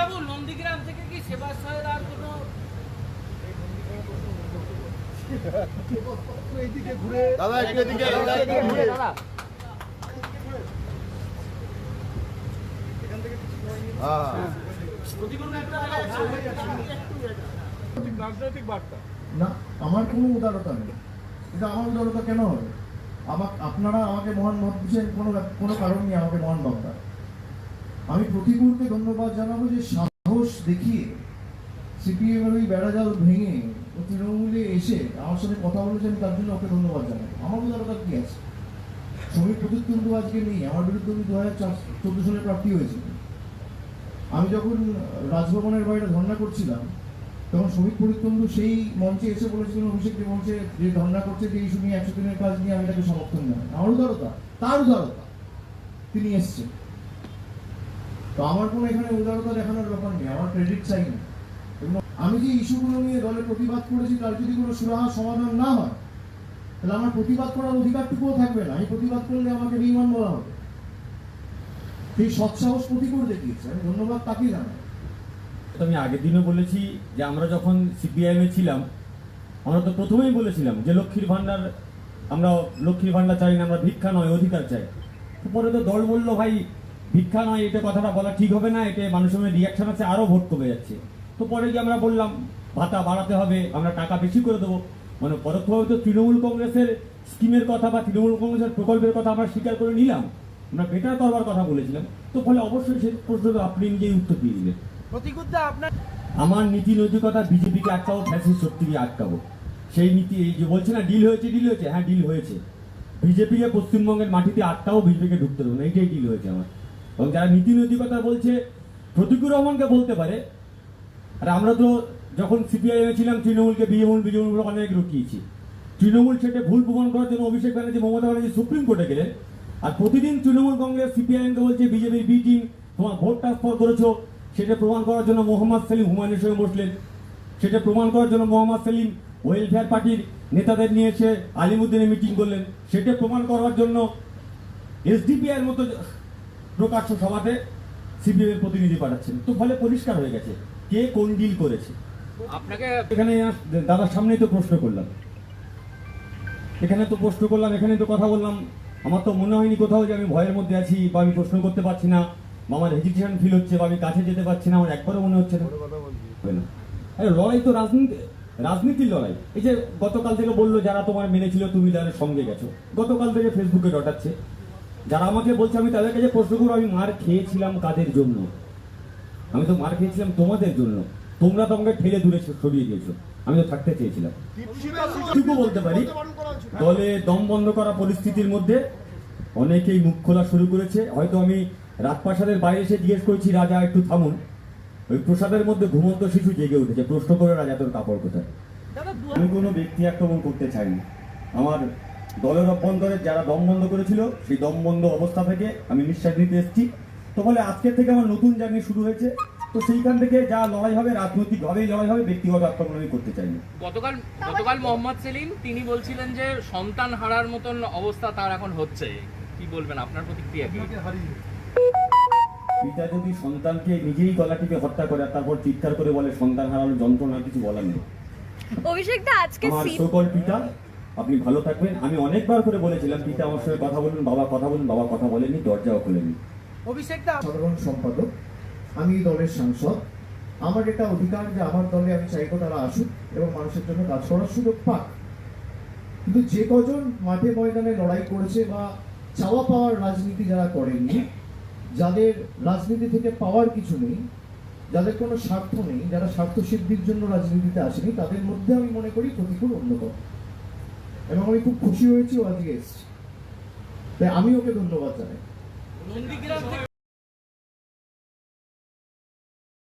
বাবু নন্দীগ্রাম থেকে কি সেবাশ্রয়ের আর কোনো এইদিকে ঘুরে দাদা একটু এদিকে ঘুরে দাদা এখান থেকে কিছু হয়নি। হ্যাঁ প্রতিকূল একটা রাজনৈতিক বার্তা না, আমার কোনো উদারতা নেই। কিন্তু আমার উদারতা কেন হবে? আপনারা আমাকে মহান ভাবছেন, কোনো কারণ নেই আমাকে মহান ভাববার। আমি প্রতিকূলকে ধন্যবাদ জানাবো যে সাহস দেখিয়ে সিপিএম এর ওই বেড়াজাল ভেঙে ও তৃণমূলে এসে আমার সাথে কথা বলেছেন, তার জন্য ওকে ধন্যবাদ জানাই। আমার উদারতা কি আছে? শ্রমিক প্রদীপ কুণ্ডু আজকে নেই, আমার বিরুদ্ধে উনি 2014 সালে প্রার্থী হয়েছিল। আমি যখন রাজভবনের বাইরে ধর্ণা করছিলাম, তখন শ্রমিক পরিতন্দু সেই মঞ্চে এসে বলেছিলেন, অভিষেক যে মঞ্চে যে ধর্ণা করছে যে এই শুনিয়ে 100 দিনের কাজ নিয়ে আমি তাকে সমর্থন জানাই। আমার উদারতা, তার উদারতা, তিনি এসছেন। তো আমার কোনো এখানে উদারতা দেখানোর ব্যাপার নেই, আমার ক্রেডিট চাই না। এবং আমি যে ইস্যুগুলো নিয়ে দলে প্রতিবাদ করেছি, তার যদি কোনো সুরাহা সমাধান না হয়, তাহলে আমার প্রতিবাদ করার অধিকারটুকুও থাকবে না। আমি প্রতিবাদ করলে আমাকে বেঈমান বলা হবে। সেই সৎসাহস প্রতিকূল দেখিয়েছে, আমি ধন্যবাদ তাকেই জানাই। আমি আগের দিনও বলেছি যে আমরা যখন সিপিআইএমে ছিলাম, আমরা তো প্রথমেই বলেছিলাম যে লক্ষ্মীর ভান্ডার, আমরা লক্ষ্মীর ভান্ডার চাই না, আমরা ভিক্ষা নয় অধিকার চাই। পরে তো দল বললো ভাই ভিক্ষা নয়, এটা কথাটা বলা ঠিক হবে না, এটা মানুষের রিয়াকশন আছে, আরো ভোট কমে যাচ্ছে। তো পরে যে আমরা বললাম ভাতা বাড়াতে হবে, আমরা টাকা বেশি করে দেবো, মানে পরোক্ষভাবে তো তৃণমূল কংগ্রেসের স্কিমের কথা বা তৃণমূল কংগ্রেসের প্রকল্পের কথা আমরা স্বীকার করে নিলাম, আমরা বেটার করবার কথা বলেছিলাম। তো ফলে অবশ্যই সেই প্রশ্ন আপনি নিজেই উত্তর দিয়ে দিলেন। প্রতিকূলতা আপনার আমার নীতি নৈতিকতা বিজেপিকে আটকাবো, ফ্যাসিস্ট শক্তিকে আটকাবো, সেই নীতি। এই যে বলছে না ডিল হয়েছে, হ্যাঁ ডিল হয়েছে। বিজেপিকে পশ্চিমবঙ্গের মাটিতে আটকাবো, বিজেপিকে ঢুকতে দেবো না, এইটাই ডিল হয়েছে আমার। এবং যারা নীতি নৈতিকতা বলছে প্রতিকুর রহমানকে বলতে পারে, আর আমরা তো যখন সিপিআইএমে ছিলাম তৃণমূলকে বিজেপি অনেক রুকিয়েছি। তৃণমূল সেটা ভুল প্রমাণ করার জন্য অভিষেক ব্যানার্জি, মমতা ব্যানার্জি সুপ্রিম কোর্টে গেলেন। আর প্রতিদিন তৃণমূল কংগ্রেস সিপিআইএমকে বলছে বিজেপির বি টিম, তোমার ভোট ট্রান্সফার করেছো, সেটা প্রমাণ করার জন্য মোহাম্মদ সেলিম হুমায়ুনের সঙ্গে বসলেন। সেটা প্রমাণ করার জন্য মোহাম্মদ সেলিম ওয়েলফেয়ার পার্টির নেতাদের নিয়ে এসে আলিমুদ্দিনে মিটিং করলেন। সেটা প্রমাণ করার জন্য এসডিপিআই এর মতো প্রকাশ্য সভাতে সিপিএম এর প্রতিনিধি পাঠাচ্ছেন। তো ফলে পরিষ্কার হয়ে গেছে কে কোন ডিল করেছে। আপনাকে এখানে দাদার সামনেই তো প্রশ্ন করলাম, এখানে তো কথা বললাম। আমার তো মনে হয়নি কোথাও যে আমি ভয়ের মধ্যে আছি, বা আমি প্রশ্ন করতে পারছি না, বা আমার হেজিটেশন ফিল হচ্ছে, বা আমি কাছে যেতে পারছি না, আমার একবারও মনে হচ্ছে না। আরে লড়াই তো রাজনীতির লড়াই। এই যে গতকাল থেকে বললো যারা তোমার মেনেছিল তুমি যাদের সঙ্গে গেছো, গতকাল থেকে ফেসবুকে ডটাচ্ছে। যারা আমাকে বলছে আমি তাদের কাছে প্রশ্ন করবো, আমি মার খেয়েছিলাম কাদের জন্য? আমি তো মার খেয়েছিলাম তোমাদের জন্য। তোমরা তো আমাকে ঠেলে দূরে সরিয়ে দিয়েছো, আমি তো থাকতে চেয়েছিলাম। এটুকু বলতে পারি, দলে দম বন্ধ করা পরিস্থিতির মধ্যে অনেকেই মুখ খোলা শুরু করেছে। হয়তো আমি রাজপ্রাসাদের বাইরে এসে জিজ্ঞেস করছি রাজা একটু থামুন, ওই প্রসাদের মধ্যে ঘুমন্ত শিশু জেগে উঠেছে, প্রশ্ন করে রাজা তোর কাপড় কোথায়। আমি কোনো ব্যক্তি আক্রমণ করতে চাইনি। আমার দলের অভ্যন্তরে যারা দম বন্ধ করেছিল, সেই দম বন্ধ অবস্থা থেকে আমি নিঃশ্বাস নিতে এসেছি। তো ফলে আজকের থেকে আমার নতুন জার্নি শুরু হয়েছে। তো সেইখান থেকে যা লড়াই হবে রাজনৈতিকভাবেই লড়াই হবে, ব্যক্তিগত আক্রমণ আমি করতে চাইনি। গতকাল মোহাম্মদ সেলিম তিনি বলছিলেন যে সন্তান হারার মতন অবস্থা তার এখন হচ্ছে, কি বলবেন আপনার প্রতিক্রিয়া কি? পিতা যদি সন্তানকে নিজেই গলা টিপে হত্যা করে আর তারপর চিৎকার করে বলে সন্তান হারানোর যন্ত্রণা, কিছু বলার নেই। অভিষেক দা আজকে আমার সকল পিতা আপনি ভালো থাকবেন। আমি অনেকবার করে বলেছিলাম পিতা আমার সঙ্গে কথা বলুন, বাবা কথা বলুন, বাবা কথা বলেনি, দরজাও খোলেনি। অভিষেক দা সাধারণ সম্পাদক, আমি দলের সাংসদ। আমার এটা অধিকার যে আমার দলে আমি চাইবো তারা আসুক এবং মানুষের জন্য কাজ করার সুযোগ পাক। কিন্তু যে কজন মাঠে ময়দানে লড়াই করেছে বা চাওয়া পাওয়ার রাজনীতি যারা করেননি, যাদের রাজনীতি থেকে পাওয়ার কিছু নেই, যাদের কোনো স্বার্থ নেই, যারা স্বার্থ সিদ্ধির জন্য রাজনীতিতে আসেনি, তাদের মধ্যে আমি মনে করি প্রতিকূল অন্যতম। এবং আমি খুব খুশি হয়েছি ও আজকে এসেছি, তাই আমি ওকে ধন্যবাদ জানাই। নন্দীগ্রাম